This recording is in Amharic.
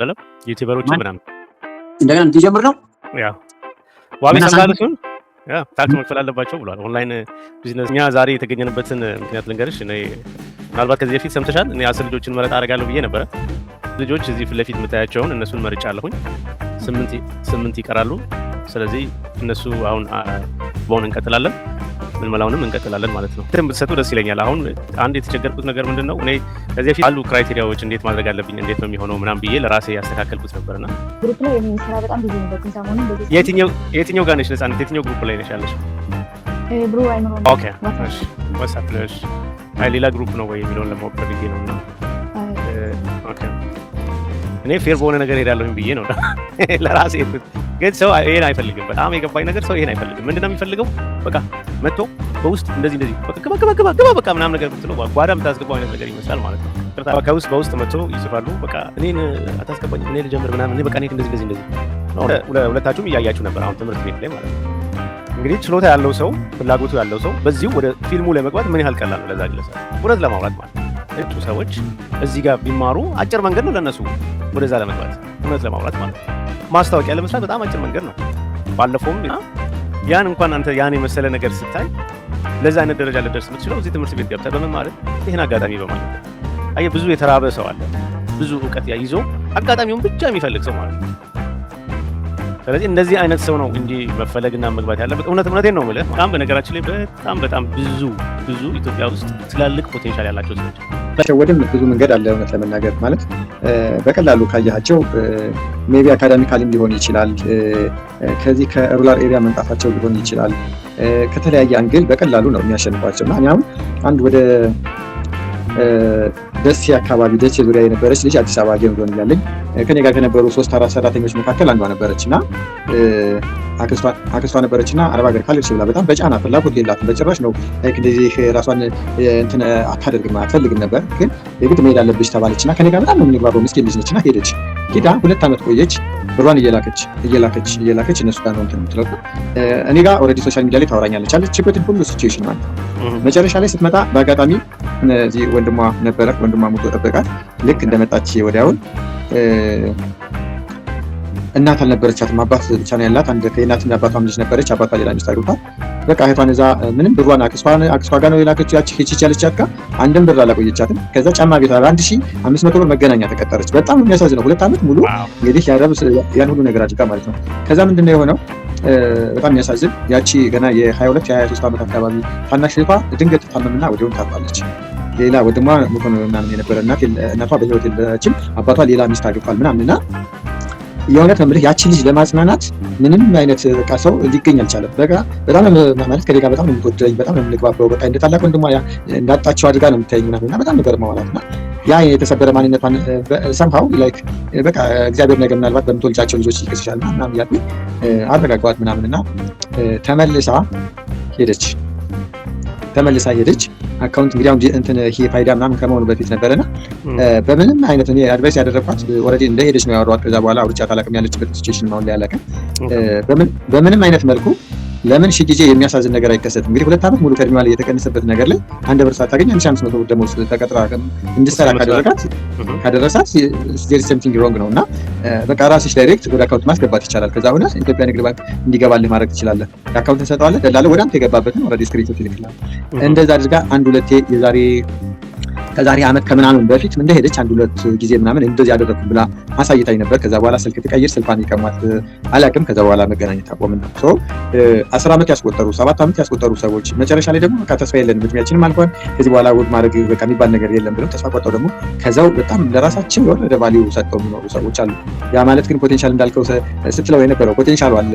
አይደለም ዩቲዩበሮች ምናምን እንደገና እንዲጀምር ነው ያው ዋቢ ሰምታለሽን ታክስ መክፈል አለባቸው ብሏል። ኦንላይን ቢዝነስ እኛ ዛሬ የተገኘንበትን ምክንያት ልንገርሽ። እኔ ምናልባት ከዚህ በፊት ሰምተሻል። እኔ 10 ልጆችን መረጥ አደርጋለሁ ብዬ ነበረ። ልጆች እዚህ ፊት ለፊት የምታያቸውን እነሱን መርጫለሁኝ። 8 ይቀራሉ። ስለዚህ እነሱ አሁን በሆነ እንቀጥላለን፣ ምልመላውንም እንቀጥላለን ማለት ነው። ብትሰጡ ደስ ይለኛል። አሁን አንድ የተቸገርኩት ነገር ምንድነው እኔ ከዚህ በፊት አሉ ክራይቴሪያዎች እንዴት ማድረግ አለብኝ እንዴት ነው የሚሆነው ምናምን ብዬ ለራሴ ያስተካከልኩት ነበርና ግሩፕ ላይ የሚሰራ በጣም ብዙ ነገር ከሰሞኑን በዚህ የትኛው ጋር ነሽ ነፃነት? የትኛው ግሩፕ ላይ ነሽ ያለሽ? ብሩ አይምሮ ኦኬ እሺ ዋትስአፕ ነሽ? አይ ሌላ ግሩፕ ነው ወይ የሚለውን ለማወቅ ፈልጌ ነውና ኦኬ እኔ ፌር በሆነ ነገር ሄዳለሁኝ ብዬ ነው ለራሴ። ግን ሰው ይሄን አይፈልግም። በጣም የገባኝ ነገር ሰው ይሄን አይፈልግም። ምንድነው የሚፈልገው? በቃ መጥቶ በውስጥ እንደዚህ በቃ በቃ ምናምን ነገር ብትለው ጓዳ የምታስገባው አይነት ነገር ይመስላል ማለት ነው። ከውስጥ በውስጥ መጥቶ ይጽፋሉ። በቃ እኔን አታስገባኝ እኔ ልጀምር ምናምን እኔ በቃ እኔ እንደዚህ ሁለታችሁም እያያችሁ ነበር አሁን ትምህርት ቤት ላይ ማለት ነው። እንግዲህ ችሎታ ያለው ሰው ፍላጎቱ ያለው ሰው በዚሁ ወደ ፊልሙ ለመግባት ምን ያህል ቀላል ነው ለዛ ግለሰብ እውነት ለማውራት ማለት ነው። እጩ ሰዎች እዚህ ጋር ቢማሩ አጭር መንገድ ነው ለነሱ ወደዛ ለመግባት እውነት ለማውራት ማለት ነው። ማስታወቂያ ለመስራት በጣም አጭር መንገድ ነው። ባለፈውም ያን እንኳን አንተ ያን የመሰለ ነገር ስታይ ለዛ አይነት ደረጃ ልደርስ የምትችለው እዚህ ትምህርት ቤት ገብተህ በመማር ይሄን አጋጣሚ በማለት ነው። አየህ ብዙ የተራበ ሰው አለ፣ ብዙ እውቀት ይዞ አጋጣሚውን ብቻ የሚፈልግ ሰው ማለት ነው። ስለዚህ እንደዚህ አይነት ሰው ነው እንጂ መፈለግና መግባት ያለበት። እውነቴን ነው የምልህ። በጣም በነገራችን ላይ በጣም ብዙ ኢትዮጵያ ውስጥ ትላልቅ ፖቴንሻል ያላቸው ሰዎች ሸወድም ብዙ መንገድ አለ። እውነት ለመናገር ማለት በቀላሉ ካያቸው ሜቢ አካዳሚካሊም ሊሆን ይችላል፣ ከዚህ ከሩራል ኤሪያ መምጣታቸው ሊሆን ይችላል። ከተለያየ አንግል በቀላሉ ነው የሚያሸንፏቸው እና እኛም አንድ ወደ ደሴ አካባቢ ደሴ ዙሪያ የነበረች ልጅ አዲስ አበባ ጌም ዞን እያለኝ ከኔ ጋር ከነበሩ 3-4 ሰራተኞች መካከል አንዷ ነበረች እና አክስቷ ነበረች እና አረብ ሀገር ካለች ብላ በጣም በጫና ፍላጎት የላትም በጭራሽ ነው እንደዚህ ራሷን እንትን አታደርግም አትፈልግም ነበር። ግን የግድ መሄድ አለብሽ ተባለች እና ከኔ ጋር በጣም ነው የምንግባባው። ምስኪን ልጅ ነች እና ሄደች። ሄዳ 2 ዓመት ቆየች። ብሯን እየላከች እነሱ ጋር ነው እንትን የምትለው። እኔ ጋር ኦልሬዲ ሶሻል ሚዲያ ላይ ታወራኛለች አለችበትን ሁሉ ሲቹዌሽን ማለት ነው። መጨረሻ ላይ ስትመጣ በአጋጣሚ እዚህ ወንድሟ ሞቶ ጠበቃት። ልክ እንደመጣች ወዲያውን እናት አልነበረቻትም፣ አባት ብቻ ነው ያላት። አንድ ከእናትና አባቷም ልጅ ነበረች። አባቷ ሌላ ሚስት አግብታ በቃ እህቷን እዛ ምንም ብሯን አክስቷ ጋር ነው የላከችው። ያቺ ሄቺ ያለቻት ጋር አንድም ብር አላቆየቻትም። ከዛ ጫማ ቤት 1500 ብር መገናኛ ተቀጠረች። በጣም የሚያሳዝነው 2 ዓመት ሙሉ እንግዲህ ያን ሁሉ ነገር አድርጋ ማለት ነው። ከዛ ምንድነው የሆነው? በጣም የሚያሳዝን ያቺ ገና የ22 የ23 ዓመት አካባቢ ታናሽ እህቷ ድንገት ታመምና ወዲያውኑ ታጣለች። ሌላ ወንድሟ ምናምን የነበረ እናቷ በህይወት የለችም። አባቷ ሌላ ሚስት አግብቷል ምናምንና የእውነት ነው የምልህ ያቺ ልጅ ለማጽናናት ምንም አይነት በቃ ሰው ሊገኝ አልቻለም። በቃ በጣም ማለት ከሌላ በጣም ነው የምትወደኝ፣ በጣም ነው የምንግባባው። በቃ እንደ ታላቅ ወንድሟ እንዳጣቸው አድርጋ ነው የምታየኝ ምናምንና በጣም ነገር ማውራትና ያ የተሰበረ ማንነቷን ሰምሃው ላይክ በቃ እግዚአብሔር ነገር ምናልባት በምትወልጃቸው ልጆች ይከስሻል ምናምን ያልኩኝ አረጋጋዋት ምናምንና ተመልሳ ሄደች። አካውንት እንግዲህ አሁን እንትን ይሄ ፋይዳ ምናምን ከመሆኑ በፊት ነበረና በምንም አይነት እኔ አድቫይስ ያደረኳት ኦልሬዲ እንደሄደች ነው ያወራኋት። ከዛ በኋላ አውርቻት አላውቅም ያለችበት ሲቹዌሽን ነው ያላቀ በምንም አይነት መልኩ ለምን ሺ ጊዜ የሚያሳዝን ነገር አይከሰትም? እንግዲህ 2 ዓመት ሙሉ ከእድሜዋ ላይ የተቀነሰበት ነገር ላይ 1 ብር ሳታገኝ 1500 ብር ደሞዝ ተቀጥራ እንድትሰራ ካደረሳት there is something wrong ነው እና በቃ ራስሽ ዳይሬክት ወደ አካውንት ማስገባት ይቻላል። ከዛ ሆነ ኢትዮጵያ ንግድ ባንክ እንዲገባልህ ማድረግ ትችላለህ። አካውንት እንሰጠዋለን፣ ደላላ ወደ አንተ የገባበትን ኦልሬዲ ስክሪንሾት ይልክልሃል። እንደዛ አድርጋ 1-2 ከዛሬ ዓመት ከምናምን በፊት እንደሄደች 1-2 ጊዜ ምናምን እንደዚህ ያደረኩ ብላ አሳይታኝ ነበር። ከዛ በኋላ ስልክ ትቀይር ስልኳን ይቀማት አላውቅም። ከዛ በኋላ መገናኘት አቆምን። 10 ዓመት ያስቆጠሩ 7 ዓመት ያስቆጠሩ ሰዎች መጨረሻ ላይ ደግሞ በቃ ተስፋ የለንም እድሜያችንም አልፏል ከዚህ በኋላ ውድ ማድረግ በቃ የሚባል ነገር የለም ብለው ተስፋ ቆርጠው ደግሞ ከዛው በጣም ለራሳቸው የሆነ ቫልዩ ሰጥተው የሚኖሩ ሰዎች አሉ። ያ ማለት ግን ፖቴንሻል እንዳልከው ስትለው የነበረው ፖቴንሻሉ አለ